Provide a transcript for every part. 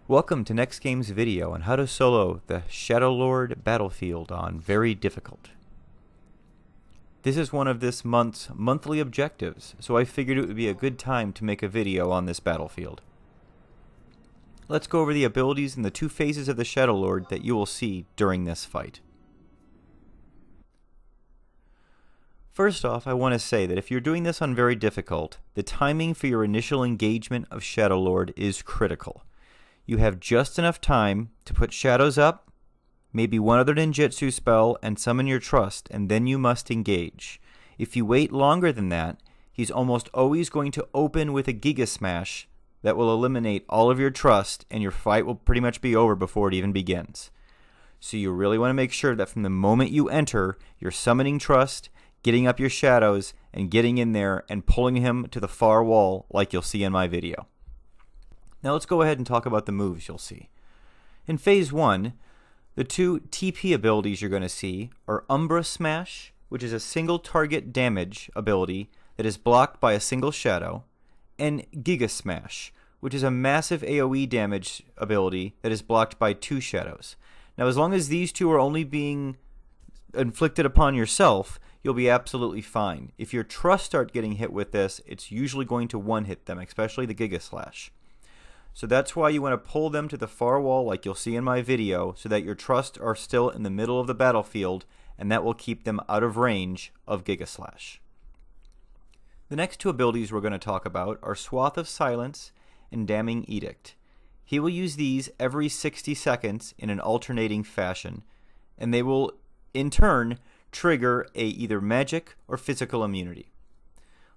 Welcome to NEXTGames video on how to solo the Shadow Lord battlefield on Very Difficult. This is one of this month's monthly objectives, so I figured it would be a good time to make a video on this battlefield. Let's go over the abilities and the two phases of the Shadow Lord that you will see during this fight. First off, I want to say that if you're doing this on Very Difficult, the timing for your initial engagement of Shadow Lord is critical. You have just enough time to put shadows up, maybe one other ninjutsu spell, and summon your trust, and then you must engage. If you wait longer than that, he's almost always going to open with a Giga Smash that will eliminate all of your trust, and your fight will pretty much be over before it even begins. So you really want to make sure that from the moment you enter, you're summoning trust, getting up your shadows, and getting in there and pulling him to the far wall like you'll see in my video. Now let's go ahead and talk about the moves you'll see. In Phase 1, the two TP abilities you're going to see are Umbra Smash, which is a single target damage ability that is blocked by a single shadow, and Giga Smash, which is a massive AoE damage ability that is blocked by two shadows. Now as long as these two are only being inflicted upon yourself, you'll be absolutely fine. If your trust start getting hit with this, it's usually going to one-hit them, especially the Giga Slash. So that's why you want to pull them to the far wall like you'll see in my video so that your trust are still in the middle of the battlefield, and that will keep them out of range of Giga Slash. The next two abilities we're going to talk about are Swath of Silence and Damning Edict. He will use these every 60 seconds in an alternating fashion, and they will in turn trigger either magic or physical immunity.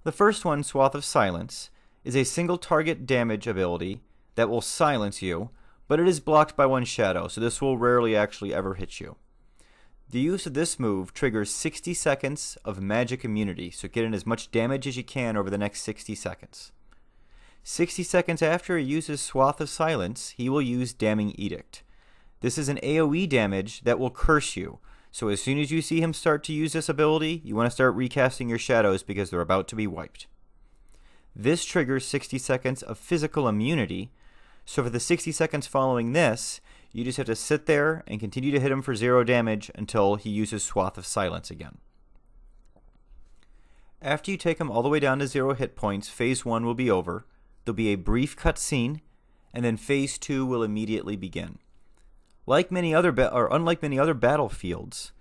The first one, Swath of Silence, is a single target damage ability that will silence you, but it is blocked by one shadow, so this will rarely actually ever hit you. The use of this move triggers 60 seconds of magic immunity, so get in as much damage as you can over the next 60 seconds. 60 seconds after he uses Swath of Silence, he will use Damning Edict. This is an AoE damage that will curse you, so as soon as you see him start to use this ability, you want to start recasting your shadows because they're about to be wiped. This triggers 60 seconds of physical immunity, so for the 60 seconds following this, you just have to sit there and continue to hit him for 0 damage until he uses Swath of Silence again. After you take him all the way down to 0 hit points, Phase 1 will be over. There'll be a brief cutscene, and then Phase 2 will immediately begin. Unlike many other battlefields,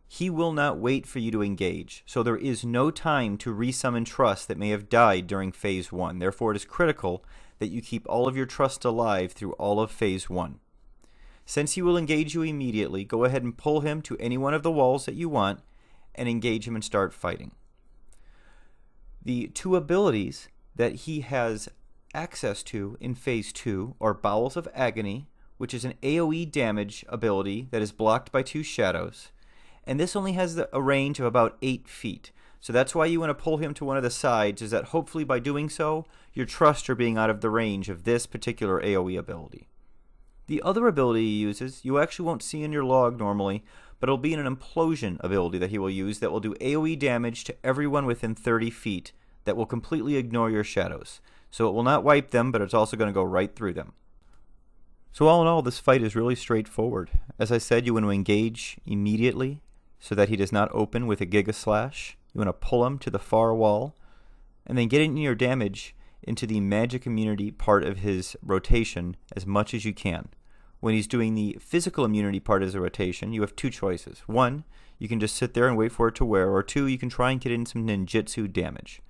he will not wait for you to engage, so there is no time to resummon trust that may have died during Phase 1. Therefore, it is critical that you keep all of your trust alive through all of Phase 1. Since he will engage you immediately, go ahead and pull him to any one of the walls that you want and engage him and start fighting. The two abilities that he has access to in Phase 2 are Bowels of Agony, which is an AoE damage ability that is blocked by two shadows, and this only has a range of about 8 feet. So that's why you want to pull him to one of the sides, is that hopefully by doing so, your trust are being out of the range of this particular AoE ability. The other ability he uses, you actually won't see in your log normally, but it'll be an Implosion ability that he will use that will do AoE damage to everyone within 30 feet that will completely ignore your shadows. So it will not wipe them, but it's also going to go right through them. So all in all, this fight is really straightforward. As I said, you want to engage immediately so that he does not open with a Giga Slash. You want to pull him to the far wall, and then get in your damage into the magic immunity part of his rotation as much as you can. When he's doing the physical immunity part of his rotation, you have two choices. One, you can just sit there and wait for it to wear, or two, you can try and get in some ninjutsu damage.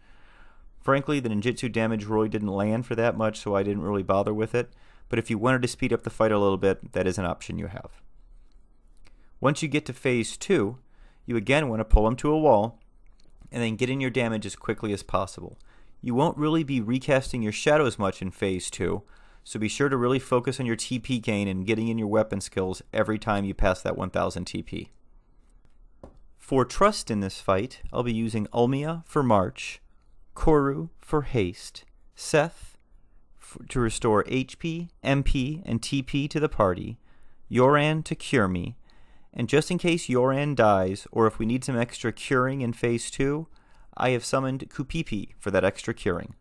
Frankly, the ninjutsu damage really didn't land for that much, so I didn't really bother with it, but if you wanted to speed up the fight a little bit, that is an option you have. Once you get to Phase 2, you again want to pull him to a wall, and then get in your damage as quickly as possible. You won't really be recasting your shadows much in Phase 2, so be sure to really focus on your TP gain and getting in your weapon skills every time you pass that 1000 TP. For trust in this fight, I'll be using Ulmia for March, Koru for Haste, Seth to restore HP, MP, and TP to the party, Yoran to cure me, and just in case Yoran dies, or if we need some extra curing in Phase 2, I have summoned Kupipi for that extra curing.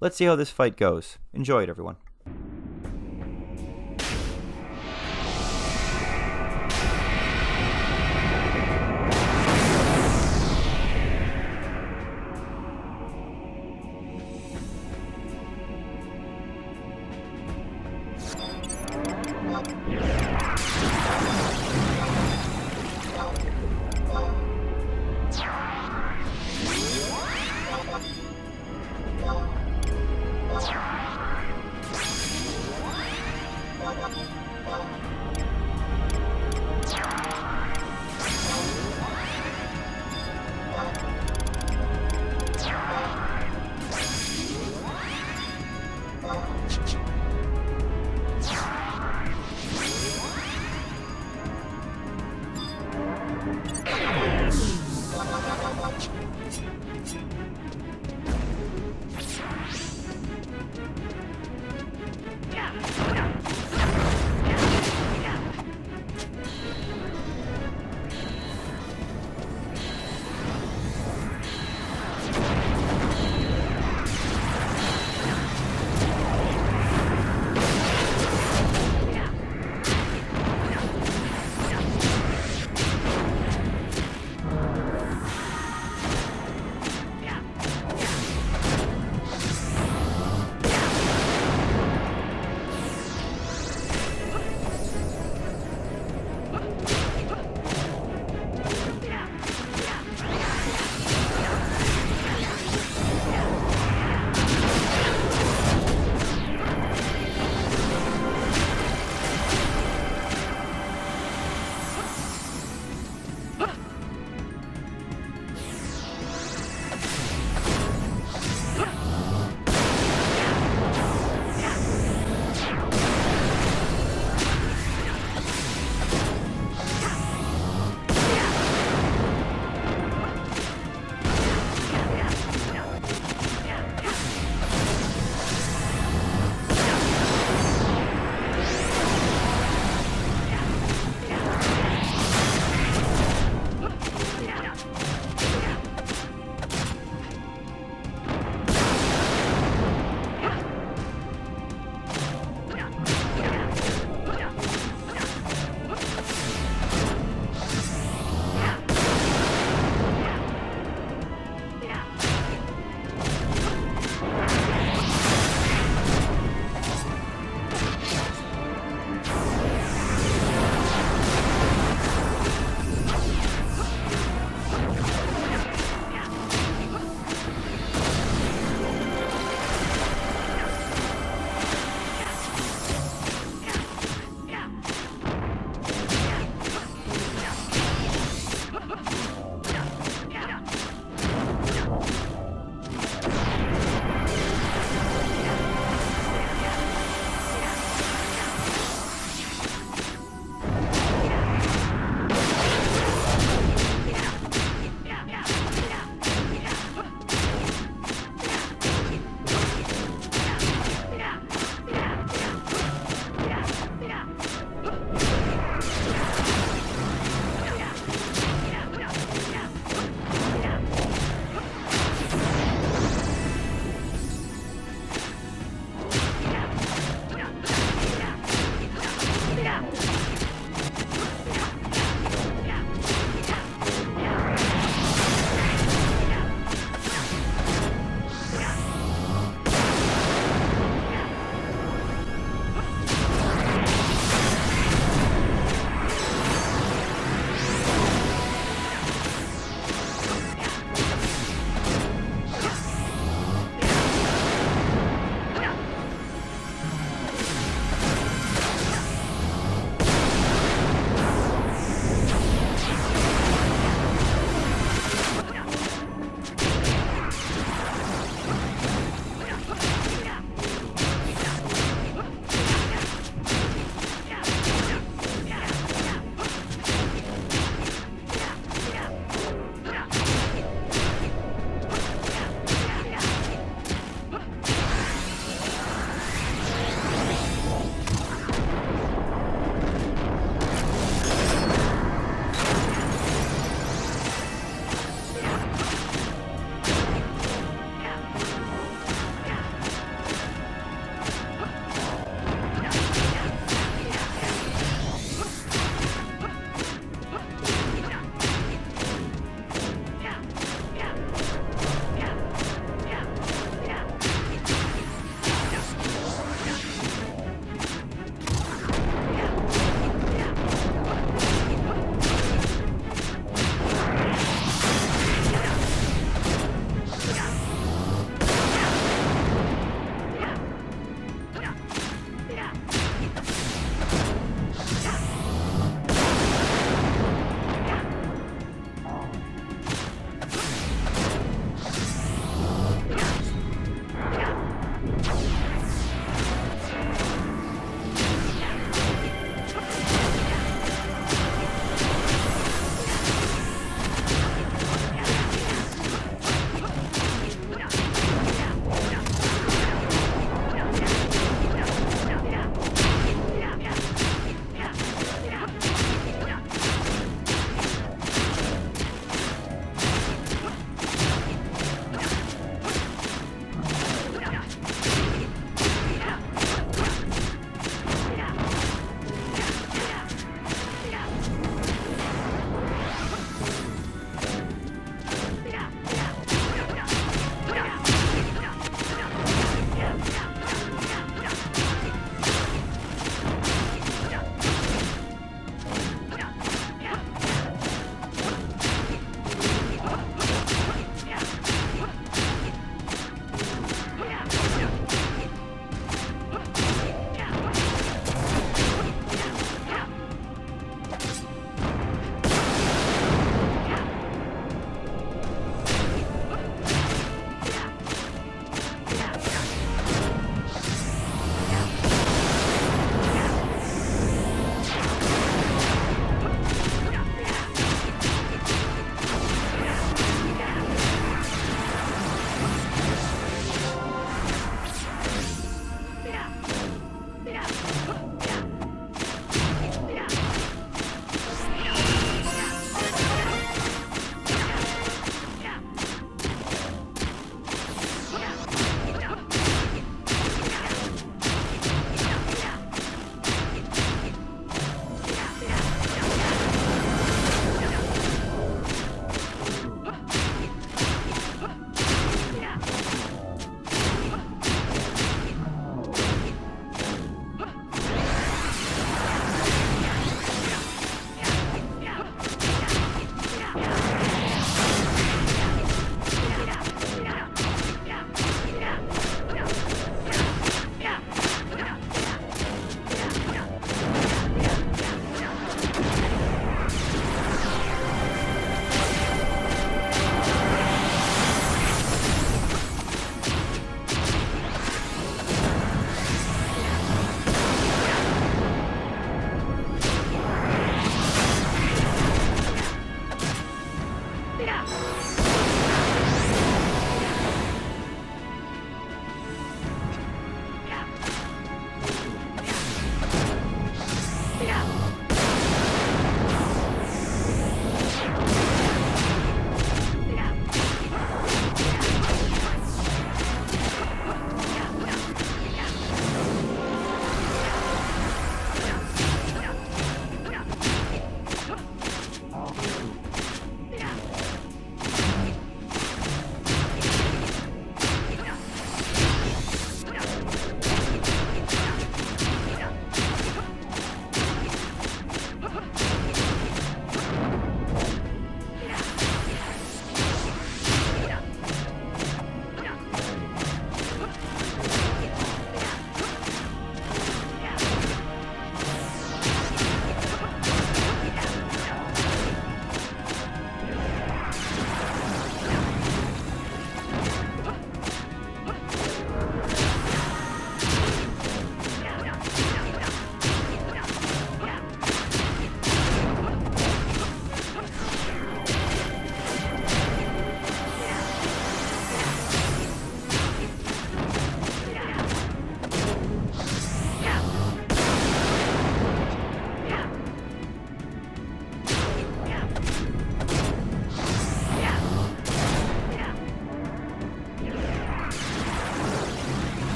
Let's see how this fight goes. Enjoy it, everyone.